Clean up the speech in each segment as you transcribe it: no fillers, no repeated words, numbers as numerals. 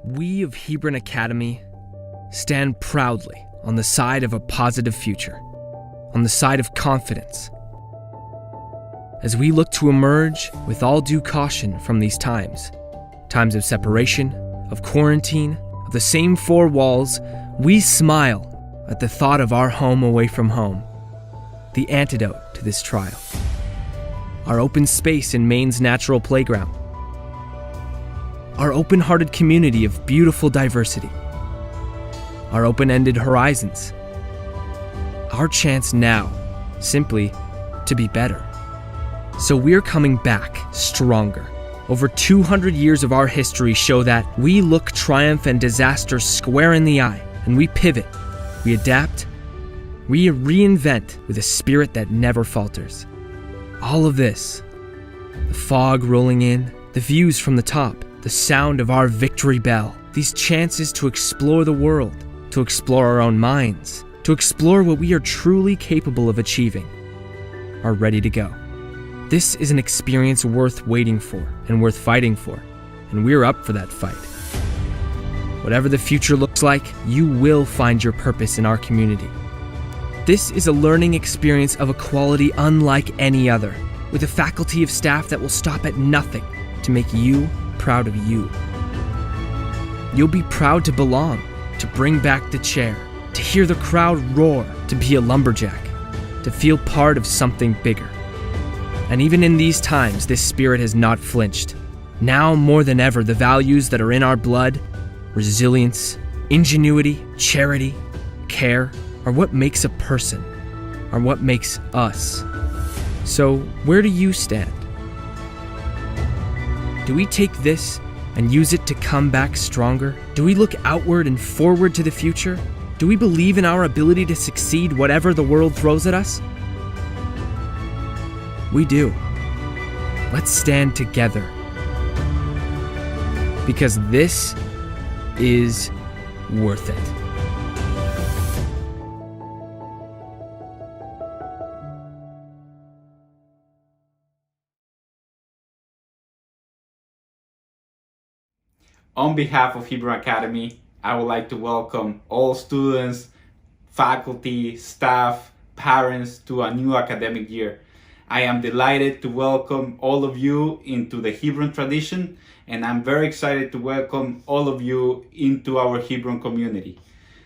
We of Hebron Academy stand proudly on the side of a positive future, on the side of confidence. As we look to emerge with all due caution from these times of separation, of quarantine, of the same four walls, we smile at the thought of our home away from home, the antidote to this trial. Our open space in Maine's natural playground, our open-hearted community of beautiful diversity, our open-ended horizons, our chance now, simply to be better. So we're coming back stronger. Over 200 years of our history show that we look triumph and disaster square in the eye, and we pivot, we adapt, we reinvent with a spirit that never falters. All of this, the fog rolling in, the views from the top, the sound of our victory bell, these chances to explore the world, to explore our own minds, to explore what we are truly capable of achieving, are ready to go. This is an experience worth waiting for and worth fighting for, and we're up for that fight. Whatever the future looks like, you will find your purpose in our community. This is a learning experience of a quality unlike any other, with a faculty of staff that will stop at nothing to make you proud of you. You'll be proud to belong, to bring back the chair, to hear the crowd roar, to be a lumberjack, to feel part of something bigger. And even in these times, this spirit has not flinched. Now more than ever, the values that are in our blood, resilience, ingenuity, charity, care, are what makes a person, are what makes us. So where do you stand? Do we take this and use it to come back stronger? Do we look outward and forward to the future? Do we believe in our ability to succeed whatever the world throws at us? We do. Let's stand together. Because this is worth it. On behalf of Hebron Academy, I would like to welcome all students, faculty, staff, parents to a new academic year. I am delighted to welcome all of you into the Hebron tradition, and I'm very excited to welcome all of you into our Hebron community.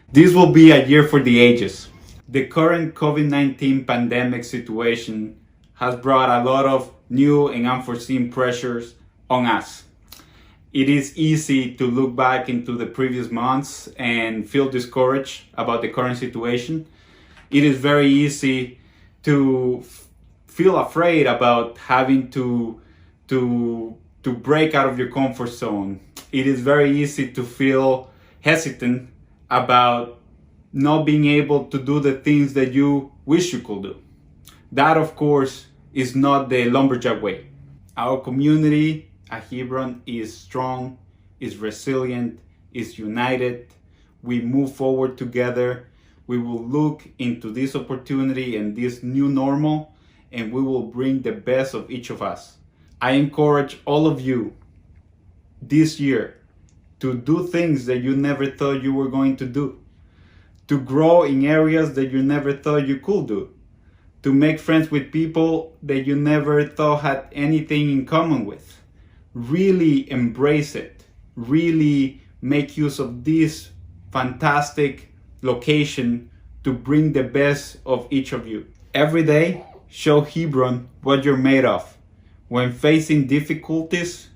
This will be a year for the ages. The current COVID-19 pandemic situation has brought a lot of new and unforeseen pressures on us. It is easy to look back into the previous months and feel discouraged about the current situation. It is very easy to feel afraid about having to break out of your comfort zone. It is very easy to feel hesitant about not being able to do the things that you wish you could do. That, of course, is not the lumberjack way. Our community at Hebron is strong, is resilient, is united. We move forward together. We will look into this opportunity and this new normal, and we will bring the best of each of us. I encourage all of you this year to do things that you never thought you were going to do, to grow in areas that you never thought you could do, to make friends with people that you never thought had anything in common with. Really embrace it. Really make use of this fantastic location to bring the best of each of you. Every day, show Hebron what you're made of. When facing difficulties,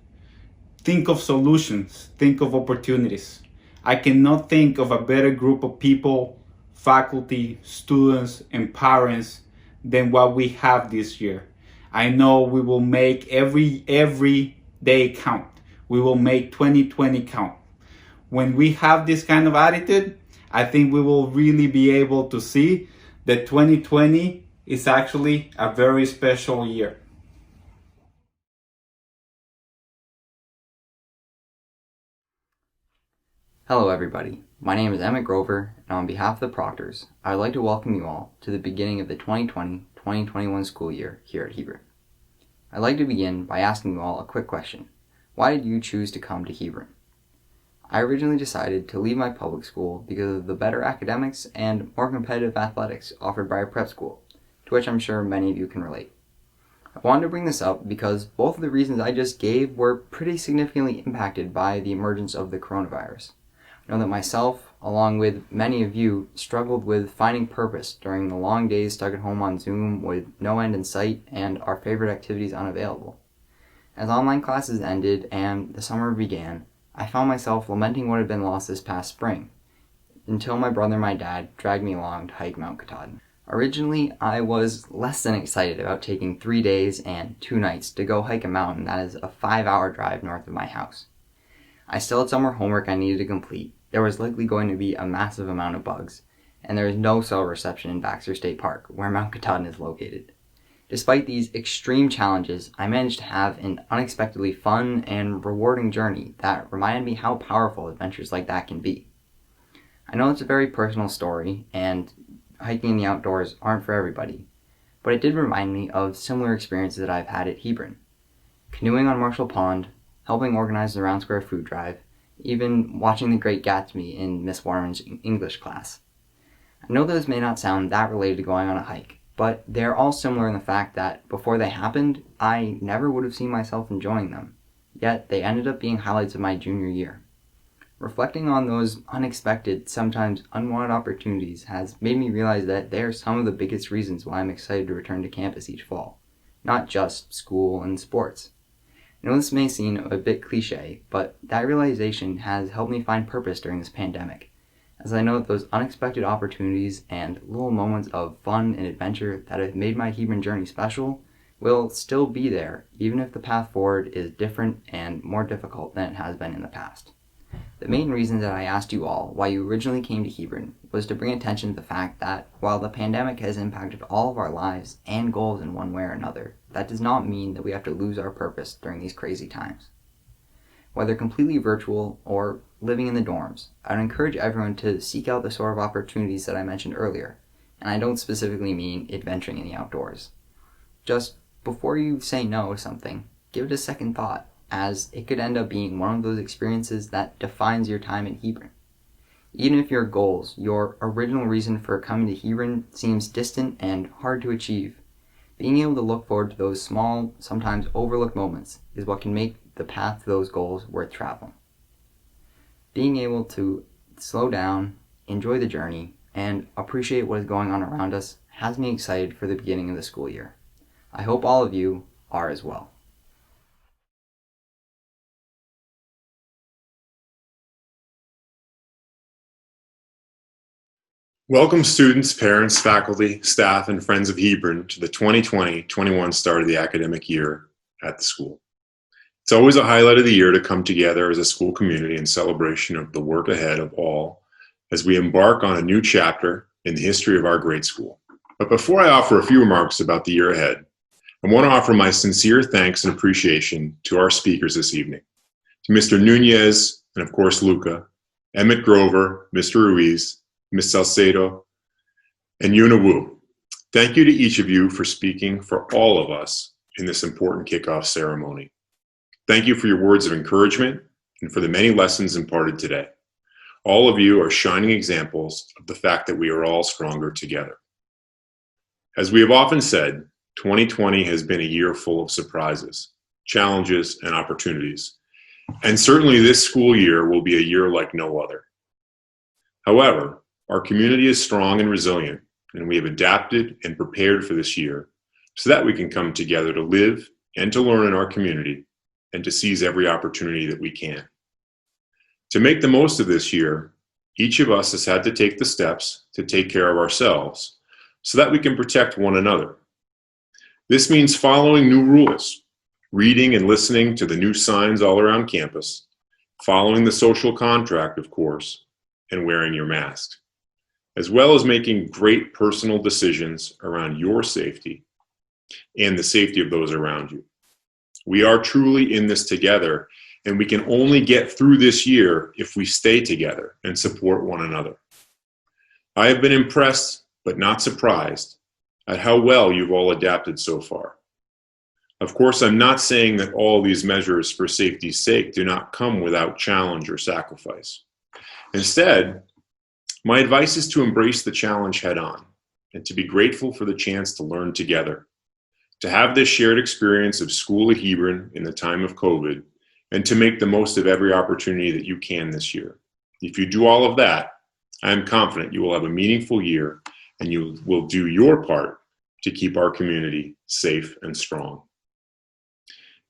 think of solutions, think of opportunities. I cannot think of a better group of people, faculty, students, and parents than what we have this year. I know we will make every day count. We will make 2020 count. When we have this kind of attitude, I think we will really be able to see that 2020 is actually a very special year. Hello everybody, my name is Emmett Grover, and on behalf of the proctors, I would like to welcome you all to the beginning of the 2020-2021 school year here at Hebron. I'd like to begin by asking you all a quick question. Why did you choose to come to Hebron? I originally decided to leave my public school because of the better academics and more competitive athletics offered by a prep school, to which I'm sure many of you can relate. I wanted to bring this up because both of the reasons I just gave were pretty significantly impacted by the emergence of the coronavirus. I know that myself, along with many of you, struggled with finding purpose during the long days stuck at home on Zoom with no end in sight and our favorite activities unavailable. As online classes ended and the summer began, I found myself lamenting what had been lost this past spring, until my brother and my dad dragged me along to hike Mount Katahdin. Originally, I was less than excited about taking 3 days and 2 nights to go hike a mountain that is a 5-hour drive north of my house. I still had summer homework I needed to complete. There was likely going to be a massive amount of bugs, and there is no cell reception in Baxter State Park, where Mount Katahdin is located. Despite these extreme challenges, I managed to have an unexpectedly fun and rewarding journey that reminded me how powerful adventures like that can be. I know it's a very personal story, and hiking in the outdoors aren't for everybody, but it did remind me of similar experiences that I've had at Hebron. Canoeing on Marshall Pond, helping organize the Round Square food drive, even watching The Great Gatsby in Miss Warren's English class. I know those may not sound that related to going on a hike, but they're all similar in the fact that before they happened, I never would have seen myself enjoying them, yet they ended up being highlights of my junior year. Reflecting on those unexpected, sometimes unwanted opportunities has made me realize that they are some of the biggest reasons why I'm excited to return to campus each fall, not just school and sports. I know this may seem a bit cliche, but that realization has helped me find purpose during this pandemic, as I know that those unexpected opportunities and little moments of fun and adventure that have made my Hebron journey special will still be there, even if the path forward is different and more difficult than it has been in the past. The main reason that I asked you all why you originally came to Hebron was to bring attention to the fact that while the pandemic has impacted all of our lives and goals in one way or another, that does not mean that we have to lose our purpose during these crazy times. Whether completely virtual or living in the dorms, I would encourage everyone to seek out the sort of opportunities that I mentioned earlier, and I don't specifically mean adventuring in the outdoors. Just before you say no to something, give it a second thought, as it could end up being one of those experiences that defines your time in Hebron. Even if your goals, your original reason for coming to Hebron, seems distant and hard to achieve, being able to look forward to those small, sometimes overlooked moments is what can make the path to those goals worth traveling. Being able to slow down, enjoy the journey, and appreciate what is going on around us has me excited for the beginning of the school year. I hope all of you are as well. Welcome students, parents, faculty, staff, and friends of Hebron to the 2020-21 start of the academic year at the school. It's always a highlight of the year to come together as a school community in celebration of the work ahead of all as we embark on a new chapter in the history of our great school. But before I offer a few remarks about the year ahead, I want to offer my sincere thanks and appreciation to our speakers this evening, to Mr. Núñez and of course Luca, Emmett Grover, Mr. Ruiz, Ms. Salcedo, and Yuna Wu. Thank you to each of you for speaking for all of us in this important kickoff ceremony. Thank you for your words of encouragement and for the many lessons imparted today. All of you are shining examples of the fact that we are all stronger together. As we have often said, 2020 has been a year full of surprises, challenges, and opportunities. And certainly this school year will be a year like no other. However, our community is strong and resilient, and we have adapted and prepared for this year so that we can come together to live and to learn in our community and to seize every opportunity that we can. To make the most of this year, each of us has had to take the steps to take care of ourselves so that we can protect one another. This means following new rules, reading and listening to the new signs all around campus, following the social contract, of course, and wearing your mask, as well as making great personal decisions around your safety and the safety of those around you. We are truly in this together, and we can only get through this year if we stay together and support one another. I have been impressed, but not surprised, at how well you've all adapted so far. Of course, I'm not saying that all these measures for safety's sake do not come without challenge or sacrifice. Instead, my advice is to embrace the challenge head on and to be grateful for the chance to learn together, to have this shared experience of school at Hebron in the time of COVID, and to make the most of every opportunity that you can this year. If you do all of that, I am confident you will have a meaningful year and you will do your part to keep our community safe and strong.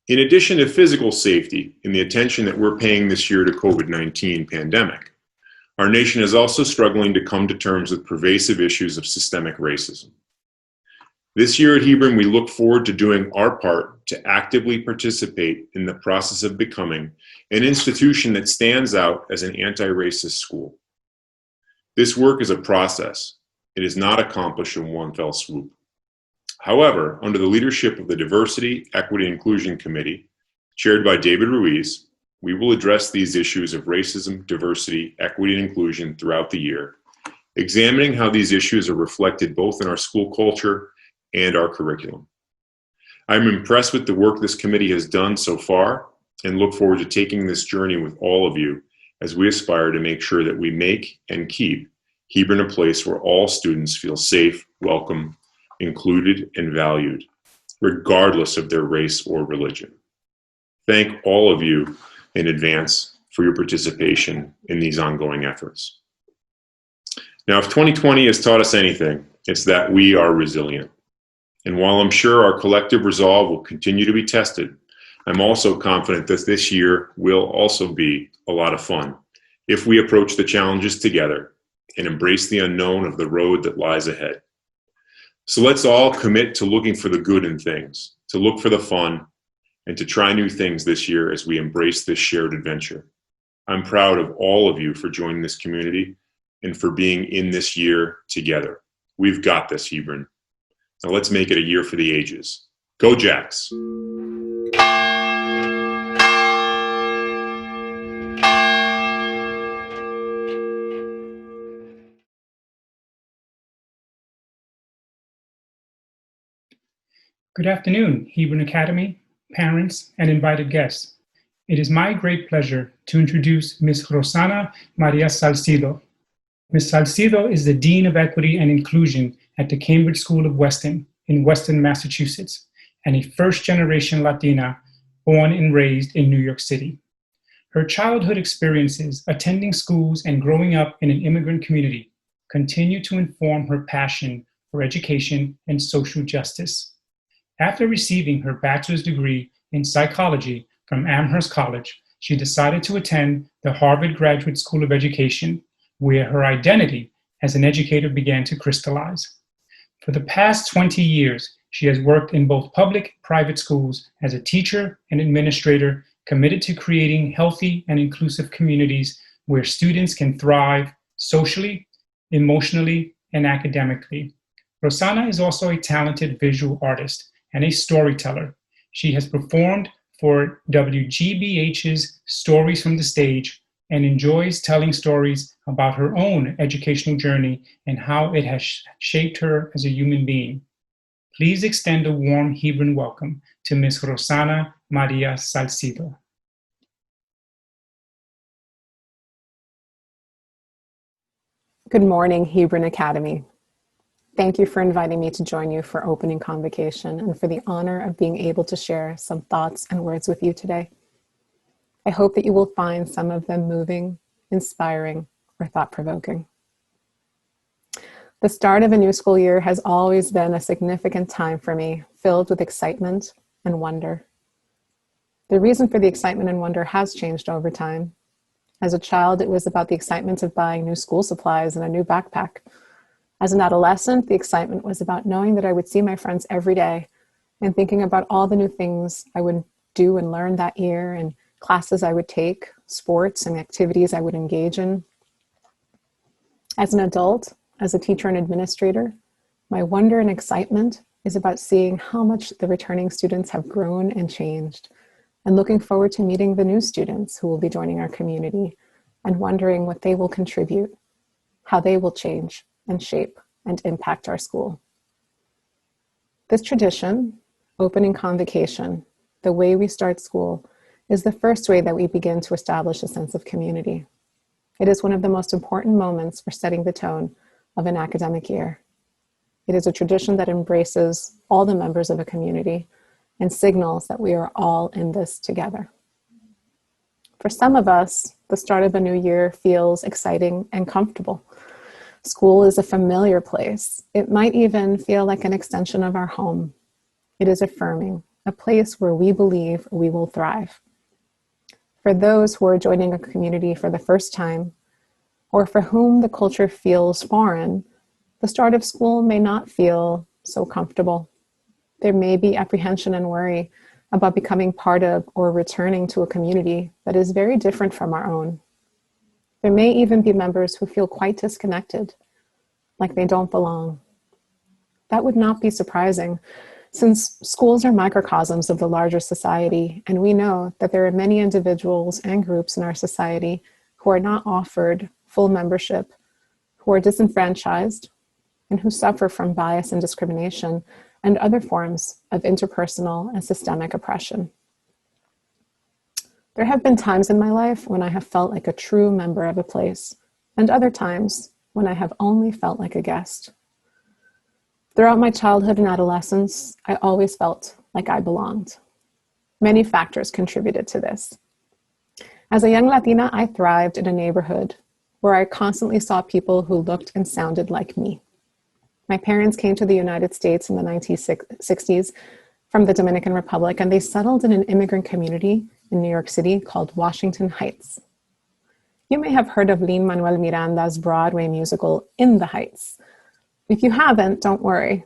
In addition to physical safety and the attention that we're paying this year to COVID-19 pandemic, our nation is also struggling to come to terms with pervasive issues of systemic racism. This year at Hebron, we look forward to doing our part to actively participate in the process of becoming an institution that stands out as an anti-racist school. This work is a process. It is not accomplished in one fell swoop. However, under the leadership of the Diversity, Equity, and Inclusion Committee, chaired by David Ruiz, we will address these issues of racism, diversity, equity, and inclusion throughout the year, examining how these issues are reflected both in our school culture and our curriculum. I'm impressed with the work this committee has done so far and look forward to taking this journey with all of you as we aspire to make sure that we make and keep Hebron a place where all students feel safe, welcome, included, and valued, regardless of their race or religion. Thank all of you in advance for your participation in these ongoing efforts. Now, if 2020 has taught us anything, it's that we are resilient. And while I'm sure our collective resolve will continue to be tested, I'm also confident that this year will also be a lot of fun if we approach the challenges together and embrace the unknown of the road that lies ahead. So let's all commit to looking for the good in things, to look for the fun, and to try new things this year as we embrace this shared adventure. I'm proud of all of you for joining this community and for being in this year together. We've got this, Hebron. Now let's make it a year for the ages. Go Jacks! Good afternoon, Hebron Academy, parents, and invited guests. It is my great pleasure to introduce Ms. Rosanna Maria Salcedo. Ms. Salcedo is the Dean of Equity and Inclusion at the Cambridge School of Weston in Weston, Massachusetts, and a first-generation Latina born and raised in New York City. Her childhood experiences attending schools and growing up in an immigrant community continue to inform her passion for education and social justice. After receiving her bachelor's degree in psychology from Amherst College, she decided to attend the Harvard Graduate School of Education, where her identity as an educator began to crystallize. For the past 20 years, she has worked in both public and private schools as a teacher and administrator, committed to creating healthy and inclusive communities where students can thrive socially, emotionally, and academically. Rosanna is also a talented visual artist and a storyteller. She has performed for WGBH's Stories from the Stage and enjoys telling stories about her own educational journey and how it has shaped her as a human being. Please extend a warm Hebron welcome to Ms. Rosanna Maria Salcedo. Good morning, Hebron Academy. Thank you for inviting me to join you for opening Convocation and for the honor of being able to share some thoughts and words with you today. I hope that you will find some of them moving, inspiring, or thought-provoking. The start of a new school year has always been a significant time for me, filled with excitement and wonder. The reason for the excitement and wonder has changed over time. As a child, it was about the excitement of buying new school supplies and a new backpack. As an adolescent, the excitement was about knowing that I would see my friends every day and thinking about all the new things I would do and learn that year and classes I would take, sports and activities I would engage in. As an adult, as a teacher and administrator, my wonder and excitement is about seeing how much the returning students have grown and changed, and looking forward to meeting the new students who will be joining our community and wondering what they will contribute, how they will change and shape and impact our school. This tradition, opening convocation, the way we start school, is the first way that we begin to establish a sense of community. It is one of the most important moments for setting the tone of an academic year. It is a tradition that embraces all the members of a community and signals that we are all in this together. For some of us, the start of a new year feels exciting and comfortable. School is a familiar place. It might even feel like an extension of our home. It is affirming, a place where we believe we will thrive. For those who are joining a community for the first time, or for whom the culture feels foreign, the start of school may not feel so comfortable. There may be apprehension and worry about becoming part of or returning to a community that is very different from our own. There may even be members who feel quite disconnected, like they don't belong. That would not be surprising, since schools are microcosms of the larger society, and we know that there are many individuals and groups in our society who are not offered full membership, who are disenfranchised, and who suffer from bias and discrimination and other forms of interpersonal and systemic oppression. There have been times in my life when I have felt like a true member of a place, and other times when I have only felt like a guest. Throughout my childhood and adolescence, I always felt like I belonged. Many factors contributed to this. As a young Latina, I thrived in a neighborhood where I constantly saw people who looked and sounded like me. My parents came to the United States in the 1960s from the Dominican Republic, and they settled in an immigrant community in New York City called Washington Heights. You may have heard of Lin-Manuel Miranda's Broadway musical, In the Heights. If you haven't, don't worry.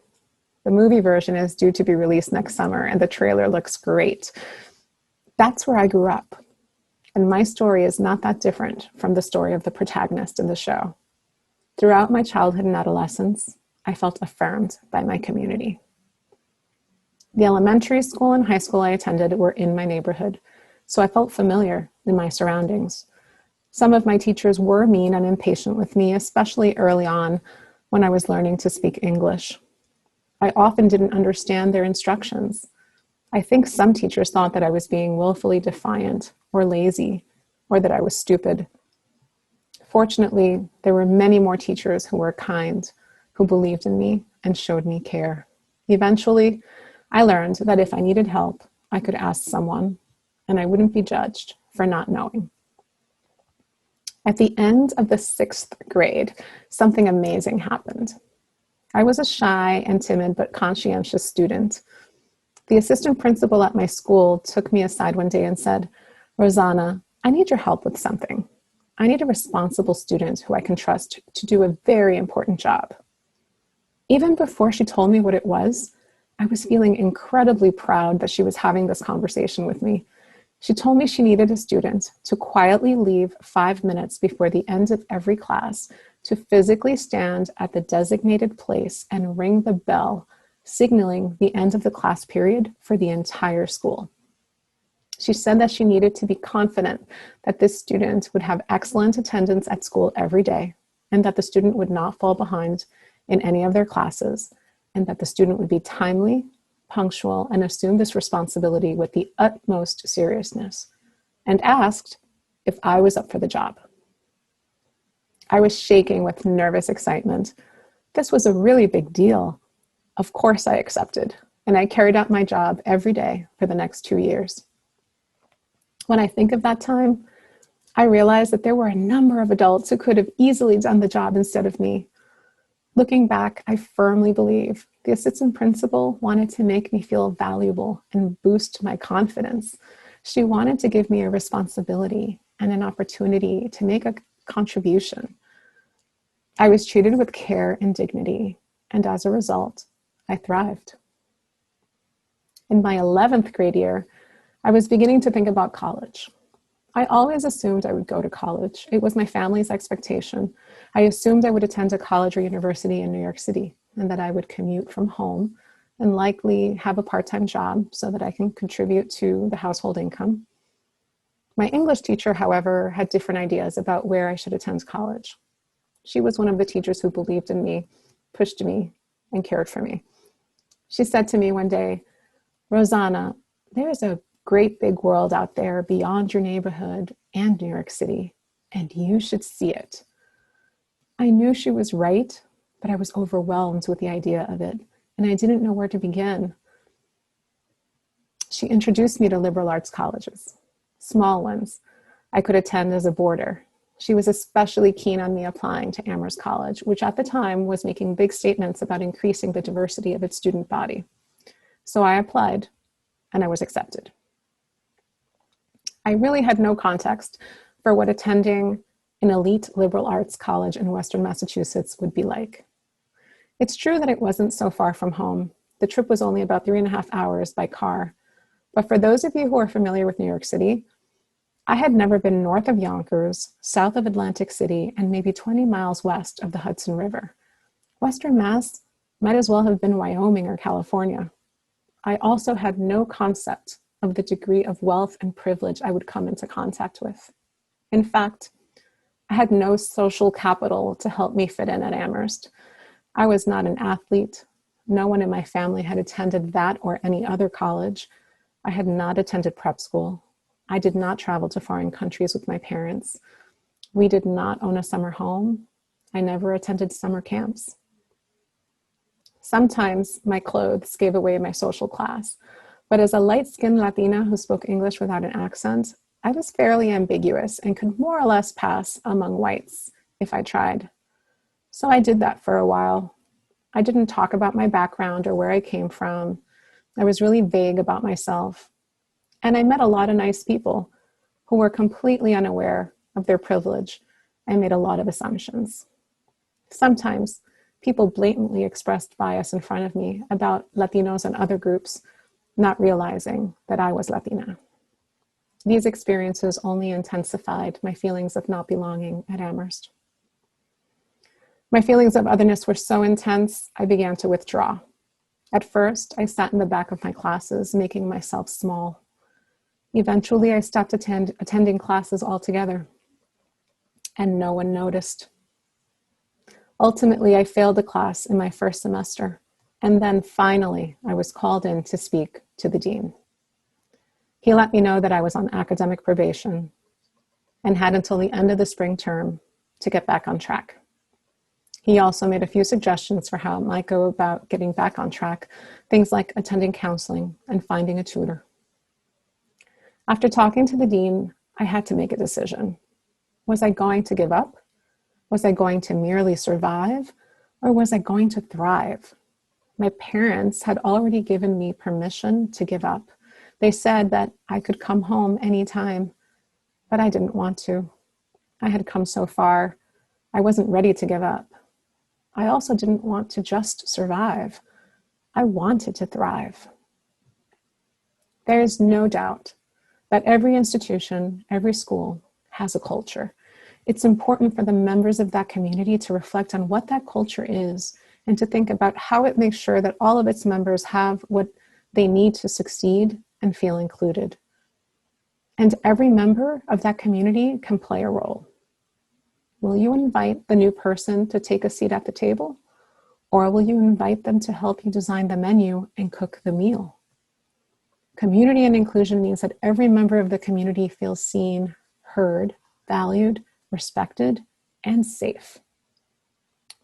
The movie version is due to be released next summer, and the trailer looks great. That's where I grew up. And my story is not that different from the story of the protagonist in the show. Throughout my childhood and adolescence, I felt affirmed by my community. The elementary school and high school I attended were in my neighborhood, so I felt familiar in my surroundings. Some of my teachers were mean and impatient with me, especially early on when I was learning to speak English. I often didn't understand their instructions. I think some teachers thought that I was being willfully defiant or lazy, or that I was stupid. Fortunately, there were many more teachers who were kind, who believed in me and showed me care. Eventually, I learned that if I needed help, I could ask someone, and I wouldn't be judged for not knowing. At the end of the 6th grade, something amazing happened. I was a shy and timid but conscientious student. The assistant principal at my school took me aside one day and said, "Rosanna, I need your help with something. I need a responsible student who I can trust to do a very important job." Even before she told me what it was, I was feeling incredibly proud that she was having this conversation with me. She told me she needed a student to quietly leave 5 minutes before the end of every class to physically stand at the designated place and ring the bell, signaling the end of the class period for the entire school. She said that she needed to be confident that this student would have excellent attendance at school every day, and that the student would not fall behind in any of their classes, and that the student would be timely, punctual, and assume this responsibility with the utmost seriousness, and asked if I was up for the job. I was shaking with nervous excitement. This was a really big deal. Of course I accepted, and I carried out my job every day for the next 2 years. When I think of that time, I realized that there were a number of adults who could have easily done the job instead of me. Looking back, I firmly believe the assistant principal wanted to make me feel valuable and boost my confidence. She wanted to give me a responsibility and an opportunity to make a contribution. I was treated with care and dignity, and as a result, I thrived. In my 11th grade year, I was beginning to think about college. I always assumed I would go to college. It was my family's expectation. I assumed I would attend a college or university in New York City, and that I would commute from home and likely have a part-time job so that I can contribute to the household income. My English teacher, however, had different ideas about where I should attend college. She was one of the teachers who believed in me, pushed me, and cared for me. She said to me one day, Rosanna, there is a great big world out there beyond your neighborhood and New York City, and you should see it. I knew she was right, but I was overwhelmed with the idea of it, and I didn't know where to begin. She introduced me to liberal arts colleges, small ones I could attend as a boarder. She was especially keen on me applying to Amherst College, which at the time was making big statements about increasing the diversity of its student body. So I applied, and I was accepted. I really had no context for what attending an elite liberal arts college in Western Massachusetts would be like. It's true that it wasn't so far from home. The trip was only about 3.5 hours by car. But for those of you who are familiar with New York City, I had never been north of Yonkers, south of Atlantic City, and maybe 20 miles west of the Hudson River. Western Mass might as well have been Wyoming or California. I also had no concept of the degree of wealth and privilege I would come into contact with. In fact, I had no social capital to help me fit in at Amherst. I was not an athlete. No one in my family had attended that or any other college. I had not attended prep school. I did not travel to foreign countries with my parents. We did not own a summer home. I never attended summer camps. Sometimes my clothes gave away my social class, but as a light-skinned Latina who spoke English without an accent, I was fairly ambiguous and could more or less pass among whites if I tried. So I did that for a while. I didn't talk about my background or where I came from. I was really vague about myself. And I met a lot of nice people who were completely unaware of their privilege and made a lot of assumptions. Sometimes people blatantly expressed bias in front of me about Latinos and other groups, not realizing that I was Latina. These experiences only intensified my feelings of not belonging at Amherst. My feelings of otherness were so intense, I began to withdraw. At first, I sat in the back of my classes, making myself small. Eventually, I stopped attending classes altogether, and no one noticed. Ultimately, I failed a class in my first semester, and then finally, I was called in to speak to the dean. He let me know that I was on academic probation and had until the end of the spring term to get back on track. He also made a few suggestions for how it might go about getting back on track, things like attending counseling and finding a tutor. After talking to the dean, I had to make a decision. Was I going to give up? Was I going to merely survive? Or was I going to thrive? My parents had already given me permission to give up. They said that I could come home anytime, but I didn't want to. I had come so far. I wasn't ready to give up. I also didn't want to just survive. I wanted to thrive. There is no doubt that every institution, every school has a culture. It's important for the members of that community to reflect on what that culture is and to think about how it makes sure that all of its members have what they need to succeed and feel included. And every member of that community can play a role. Will you invite the new person to take a seat at the table? Or will you invite them to help you design the menu and cook the meal? Community and inclusion means that every member of the community feels seen, heard, valued, respected, and safe.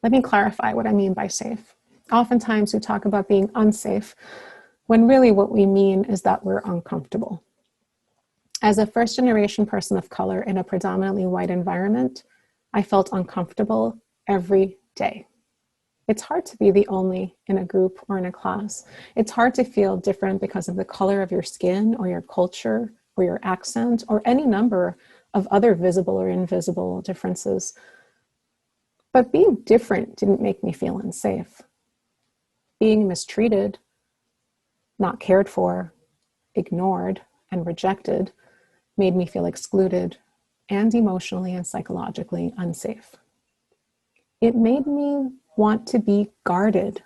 Let me clarify what I mean by safe. Oftentimes we talk about being unsafe, when really what we mean is that we're uncomfortable. As a first-generation person of color in a predominantly white environment, I felt uncomfortable every day. It's hard to be the only in a group or in a class. It's hard to feel different because of the color of your skin or your culture or your accent or any number of other visible or invisible differences. But being different didn't make me feel unsafe. Being mistreated, not cared for, ignored, and rejected made me feel excluded and emotionally and psychologically unsafe. It made me want to be guarded,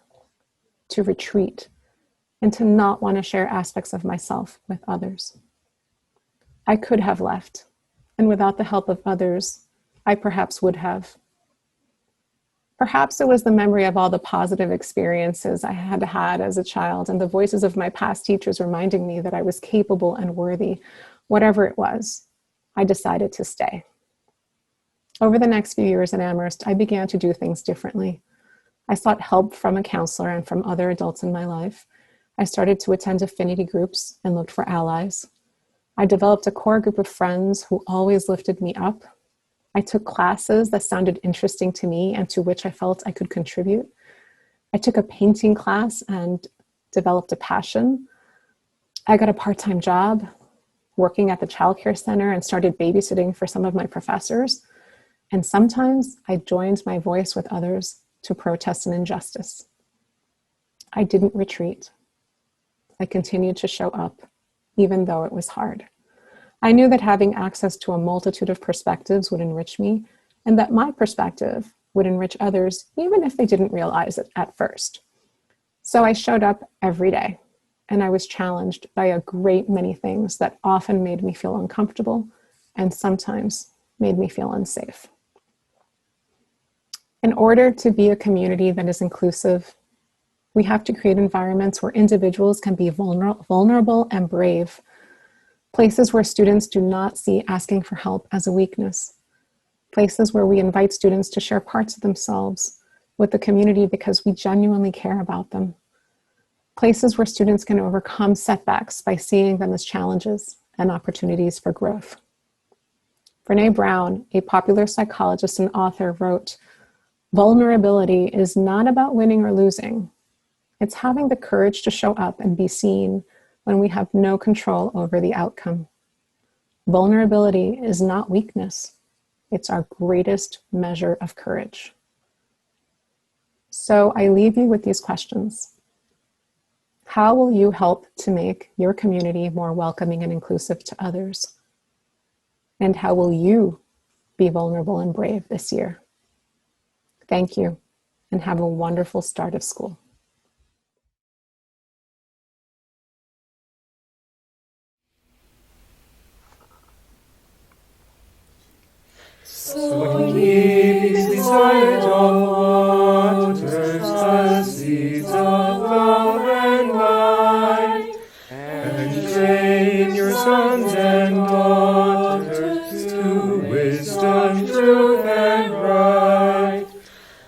to retreat, and to not want to share aspects of myself with others. I could have left, and without the help of others, I perhaps would have. Perhaps it was the memory of all the positive experiences I had had as a child and the voices of my past teachers reminding me that I was capable and worthy. Whatever it was, I decided to stay. Over the next few years at Amherst, I began to do things differently. I sought help from a counselor and from other adults in my life. I started to attend affinity groups and looked for allies. I developed a core group of friends who always lifted me up. I took classes that sounded interesting to me and to which I felt I could contribute. I took a painting class and developed a passion. I got a part-time job working at the childcare center and started babysitting for some of my professors. And sometimes I joined my voice with others to protest an injustice. I didn't retreat. I continued to show up, even though it was hard. I knew that having access to a multitude of perspectives would enrich me, and that my perspective would enrich others, even if they didn't realize it at first. So I showed up every day, and I was challenged by a great many things that often made me feel uncomfortable and sometimes made me feel unsafe. In order to be a community that is inclusive, we have to create environments where individuals can be vulnerable and brave, places where students do not see asking for help as a weakness, places where we invite students to share parts of themselves with the community because we genuinely care about them, places where students can overcome setbacks by seeing them as challenges and opportunities for growth. Brené Brown, a popular psychologist and author, wrote, "Vulnerability is not about winning or losing. It's having the courage to show up and be seen when we have no control over the outcome. Vulnerability is not weakness. It's our greatest measure of courage." So I leave you with these questions. How will you help to make your community more welcoming and inclusive to others? And how will you be vulnerable and brave this year? Thank you, and have a wonderful start of school. So deep is the sight of waters, the seeds of love and light, and train your sons and daughters to wisdom, truth, and right.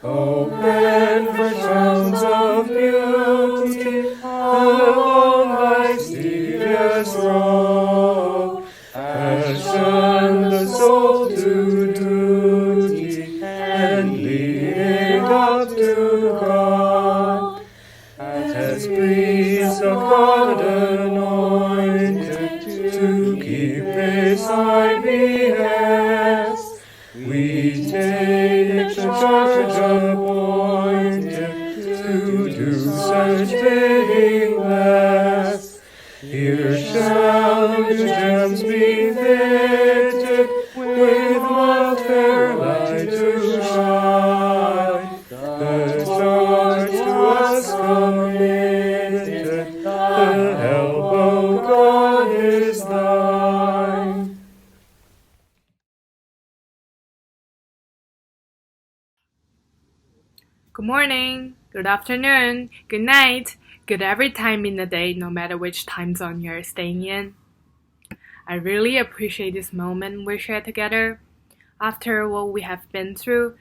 Open for sounds of beauty along thy Savior's road, fashion the soul to duty and lead it up to God. As priests of God anointed to keep His high behest, we take the charge appointed to do such bidding blessed. Here shall new gems be fitted with what fair light to shine. The charge to us committed, the help of God is thine. Good morning, good afternoon, good night, good every time in the day, no matter which time zone you're staying in. I really appreciate this moment we share together after what we have been through,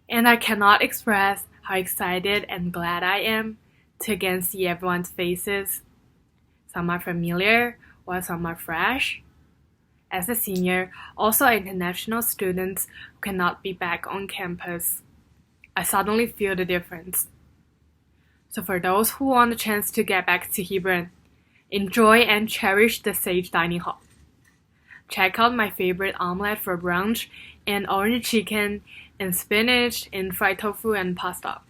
and I cannot express how excited and glad I am to again see everyone's faces. Some are familiar, while some are fresh. As a senior, also international students who cannot be back on campus, I suddenly feel the difference. So for those who want a chance to get back to Hebron, enjoy and cherish the Sage Dining Hall. Check out my favorite omelette for brunch and orange chicken and spinach and fried tofu and pasta.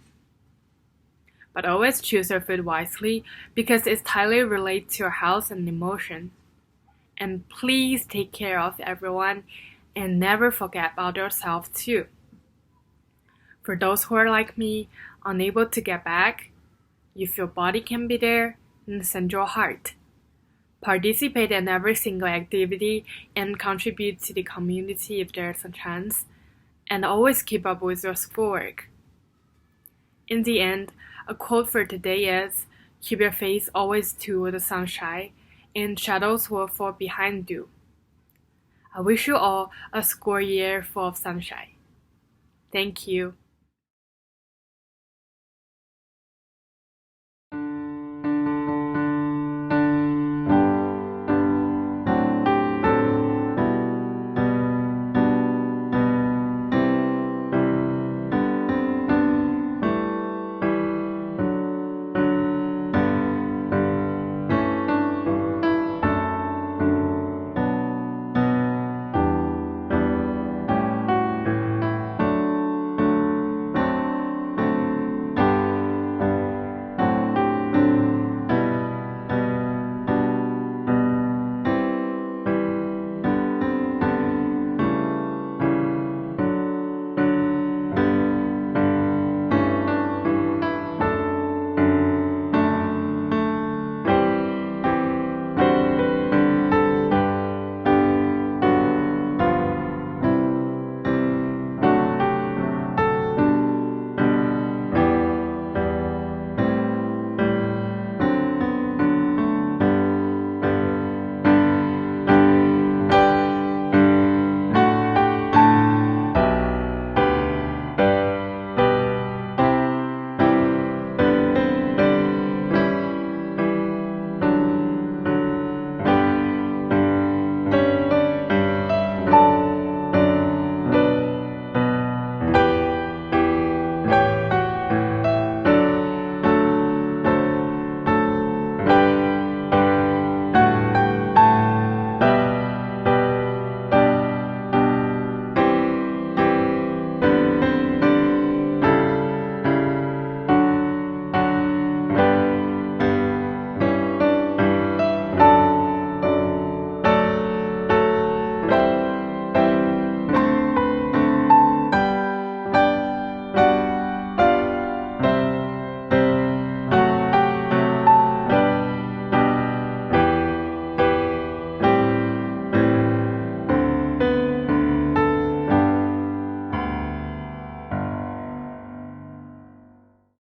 But always choose your food wisely because it's tightly related to your health and emotion. And please take care of everyone and never forget about yourself too. For those who are like me, unable to get back, you feel body can be there and send your heart. Participate in every single activity and contribute to the community if there's a chance. And always keep up with your schoolwork. In the end, a quote for today is, "Keep your face always to the sunshine, and shadows will fall behind you." I wish you all a school year full of sunshine. Thank you.